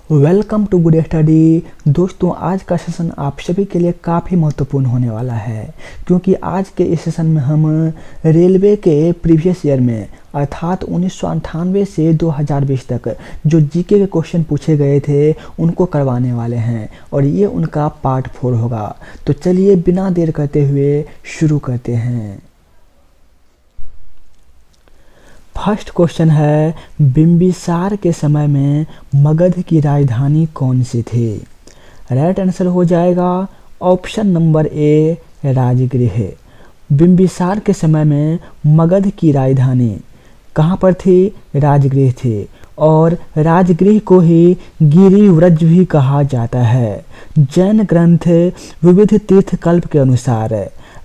Welcome to good study. दोस्तों, आज का सेशन आप सभी के लिए काफ़ी महत्वपूर्ण होने वाला है, क्योंकि आज के इस सेशन में हम रेलवे के प्रीवियस ईयर में अर्थात 1998 से 2020 तक जो जीके के क्वेश्चन पूछे गए थे उनको करवाने वाले हैं और ये उनका पार्ट 4 होगा। तो चलिए बिना देर करते हुए शुरू करते हैं। फर्स्ट क्वेश्चन है, बिंबिसार के समय में मगध की राजधानी कौन सी थी? राइट आंसर हो जाएगा option number A, Rajgriha. Bimbisara के समय में मगध की राजधानी कहाँ पर थी? राजगृह थी, और राजगृह को ही गिरिव्रज भी कहा जाता है। जैन ग्रंथ विविध तीर्थकल्प के अनुसार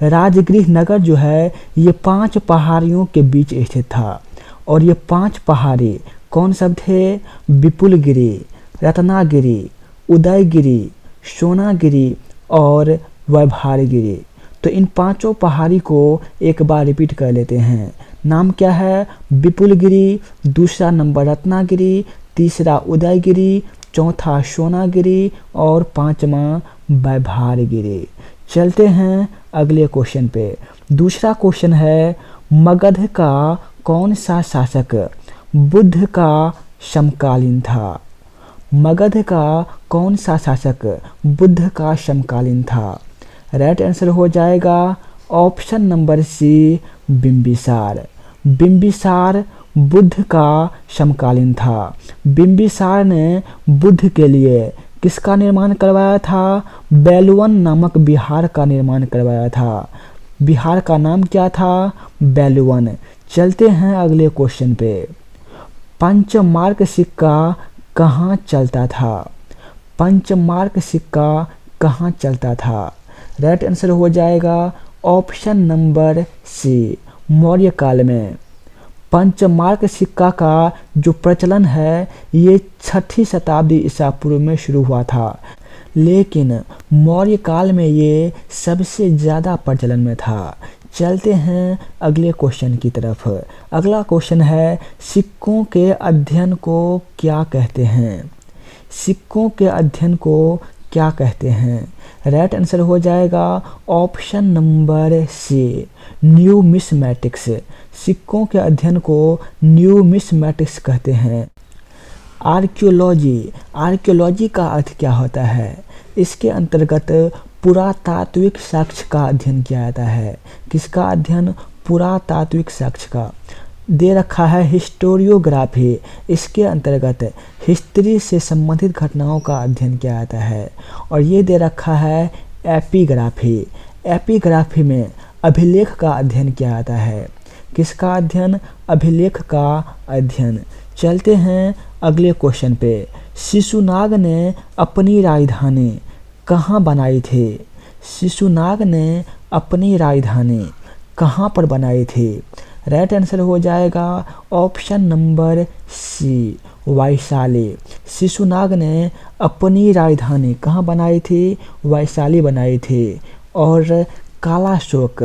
राजगृह नगर जो है ये 5 पहाड़ियों के बीच स्थित था, और ये 5 पहाड़ी कौन सब थे? विपुलगिरी, रत्नागिरी, उदयगिरी, सोनागिरी और वैभारगिरी। तो इन 5 पहाड़ी को एक बार रिपीट कर लेते हैं। नाम क्या है? विपुलगिरी, दूसरा नंबर रत्नागिरी, तीसरा उदयगिरी, चौथा सोनागिरी और 5वां वैभारगिरी। चलते हैं अगले क्वेश्चन पे। दूसरा क्वेश्चन है, मगध का कौन सा शासक बुद्ध का समकालीन था? मगध का कौन सा शासक बुद्ध का समकालीन था? राइट आंसर हो जाएगा option number C, Bimbisara. Bimbisara Buddha का समकालीन था। बिंबिसार ने बुद्ध के लिए किसका निर्माण करवाया था? बेलवन नामक बिहार का निर्माण करवाया था। बिहार का नाम क्या था? बेलवन। चलते हैं अगले क्वेश्चन पे। पंचमार्क सिक्का कहाँ चलता था? पंचमार्क सिक्का कहाँ चलता था? राइट आंसर हो जाएगा ऑप्शन नंबर सी, मौर्य काल में। पंचमार्क सिक्का का जो प्रचलन है ये 6ठी शताब्दी ईसा पूर्व में शुरू हुआ था, लेकिन मौर्य काल में ये सबसे ज़्यादा प्रचलन में था। चलते हैं अगले क्वेश्चन की तरफ। अगला क्वेश्चन है, सिक्कों के अध्ययन को क्या कहते हैं? सिक्कों के अध्ययन को क्या कहते हैं? राइट आंसर हो जाएगा ऑप्शन नंबर सी, न्यूमिस्मैटिक्स। सिक्कों के अध्ययन को न्यूमिस्मैटिक्स कहते हैं। आर्कियोलॉजी, आर्कियोलॉजी का अर्थ क्या होता है? इसके अंतर्गत पुरातात्विक साक्ष्य का अध्ययन किया जाता है। किसका अध्ययन? पुरातात्विक साक्ष्य का। दे रखा है हिस्टोरियोग्राफी, इसके अंतर्गत हिस्ट्री से संबंधित घटनाओं का अध्ययन किया जाता है। और ये दे रखा है एपिग्राफी। एपिग्राफी में अभिलेख का अध्ययन किया जाता है। किसका अध्ययन? अभिलेख का अध्ययन। चलते हैं अगले क्वेश्चन पे। शिशुनाग ने अपनी राजधानी कहाँ बनाई थी? शिशुनाग ने अपनी राजधानी कहाँ पर बनाई थी? राइट आंसर हो जाएगा option number C, Vaishali. Shishunaga ने अपनी राजधानी कहाँ बनाई थी? वैशाली बनाई थी। और कालाशोक,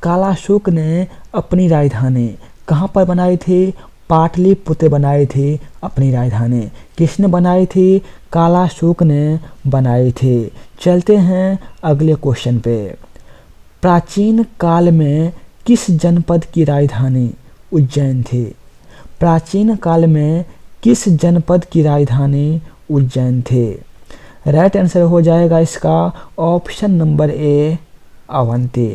कालाशोक ने अपनी राजधानी कहाँ पर बनाई थी? पाटलिपुत्र बनाई थी अपनी राजधानी। किसने बनाई थी? कालाशोक ने बनाई थी। चलते हैं अगले क्वेश्चन पे। प्राचीन काल में किस जनपद की राजधानी उज्जैन थी? प्राचीन काल में किस जनपद की राजधानी उज्जैन थी? राइट आंसर हो जाएगा इसका ऑप्शन नंबर ए, अवंती।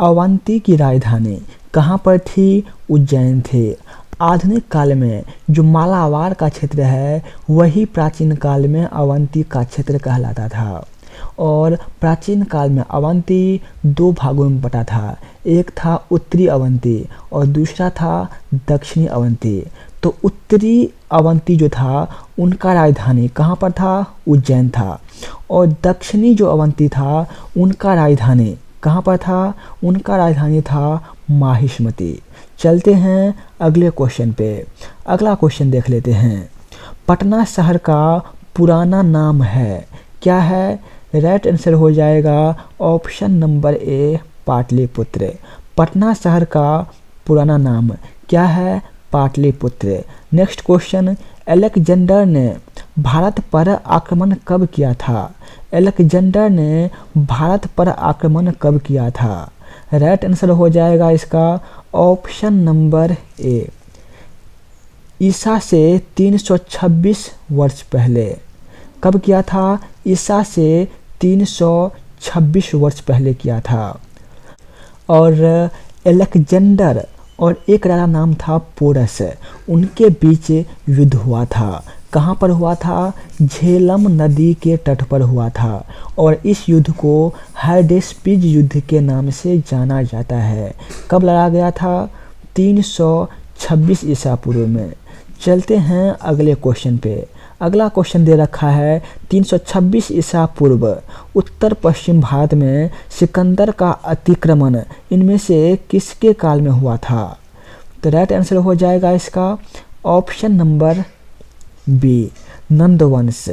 अवंती की राजधानी कहाँ पर थी? उज्जैन थी। आधुनिक काल में जो मालाबार का क्षेत्र है वही प्राचीन काल में अवंती का क्षेत्र कहलाता था। और प्राचीन काल में अवंती 2 भागों में बटा था। एक था उत्तरी अवंती और दूसरा था दक्षिणी अवंती। तो उत्तरी अवंती जो था उनका राजधानी कहाँ पर था? उज्जैन था। और दक्षिणी जो अवंती था उनका राजधानी कहाँ पर था? उनका राजधानी था माहिष्मती। चलते हैं अगले क्वेश्चन पे। अगला क्वेश्चन देख लेते हैं। पटना शहर का पुराना नाम है, क्या है? राइट आंसर हो जाएगा ऑप्शन नंबर ए, पाटलिपुत्र। पटना शहर का पुराना नाम क्या है? पाटलिपुत्र। नेक्स्ट क्वेश्चन, अलेक्जेंडर ने भारत पर आक्रमण कब किया था? अलेक्जेंडर ने भारत पर आक्रमण कब किया था? राइट आंसर हो जाएगा इसका ऑप्शन नंबर ए, ईसा से 326 वर्ष पहले। कब किया था? ईसा से 326 वर्ष पहले किया था। और अलेक्जेंडर और एक राजा नाम था पोरस, उनके बीच युद्ध हुआ था। कहाँ पर हुआ था? झेलम नदी के तट पर हुआ था। और इस युद्ध को हाइडेस्पिज युद्ध के नाम से जाना जाता है। कब लड़ा गया था? 326 ईसा पूर्व में। चलते हैं अगले क्वेश्चन पे। अगला क्वेश्चन दे रखा है 326 ईसा पूर्व उत्तर पश्चिम भारत में सिकंदर का अतिक्रमण इनमें से किसके काल में हुआ था? तो राइट आंसर हो जाएगा इसका ऑप्शन नंबर बी, नंदवंश।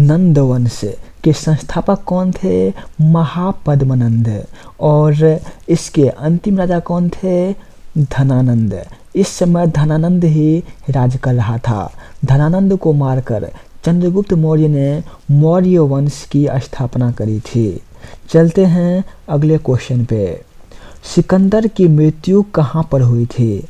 नंदवंश के संस्थापक कौन थे? महापद्मनंद। और इसके अंतिम राजा कौन थे? धनानंद। इस समय धनानंद ही राज कर रहा था। धनानंद को मारकर चंद्रगुप्त मौर्य ने मौर्य वंश की स्थापना करी थी। चलते हैं अगले क्वेश्चन पे। सिकंदर की मृत्यु कहाँ पर हुई थी?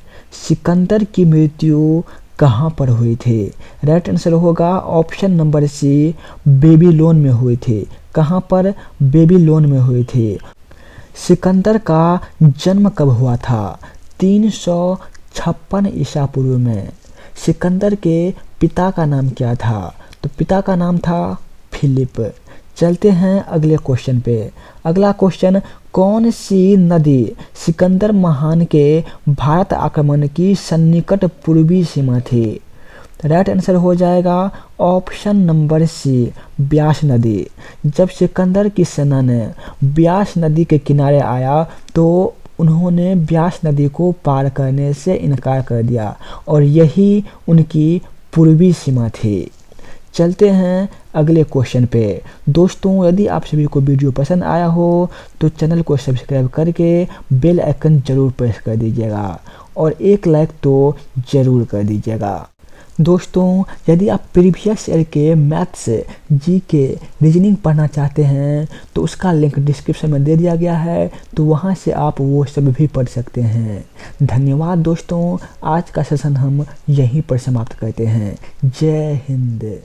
सिकंदर की मृत्यु कहाँ पर हुई थी? राइट आंसर होगा ऑप्शन नंबर सी, बेबीलोन में हुई थी। कहाँ पर? बेबीलोन में हुई थी। सिकंदर का जन्म कब हुआ था? 356 ईसा पूर्व में। सिकंदर के पिता का नाम क्या था? तो पिता का नाम था फिलिप। चलते हैं अगले क्वेश्चन पे। अगला क्वेश्चन, कौन सी नदी सिकंदर महान के भारत आक्रमण की सन्निकट पूर्वी सीमा थी? राइट आंसर हो जाएगा ऑप्शन नंबर सी, ब्यास नदी। जब सिकंदर की सेना ने ब्यास नदी के किनारे आया तो उन्होंने ब्यास नदी को पार करने से इनकार कर दिया और यही उनकी पूर्वी सीमा थी। चलते हैं अगले क्वेश्चन पे। दोस्तों, यदि आप सभी को वीडियो पसंद आया हो तो चैनल को सब्सक्राइब करके बेल आइकन जरूर प्रेस कर दीजिएगा और एक लाइक तो जरूर कर दीजिएगा। दोस्तों, यदि आप प्रीवियस ईयर के मैथ्स, जीके, रीजनिंग पढ़ना चाहते हैं तो उसका लिंक डिस्क्रिप्शन में दे दिया गया है, तो वहां से आप वो सब भी पढ़ सकते हैं। धन्यवाद दोस्तों, आज का सेशन हम यहीं पर समाप्त करते हैं। जय हिंद।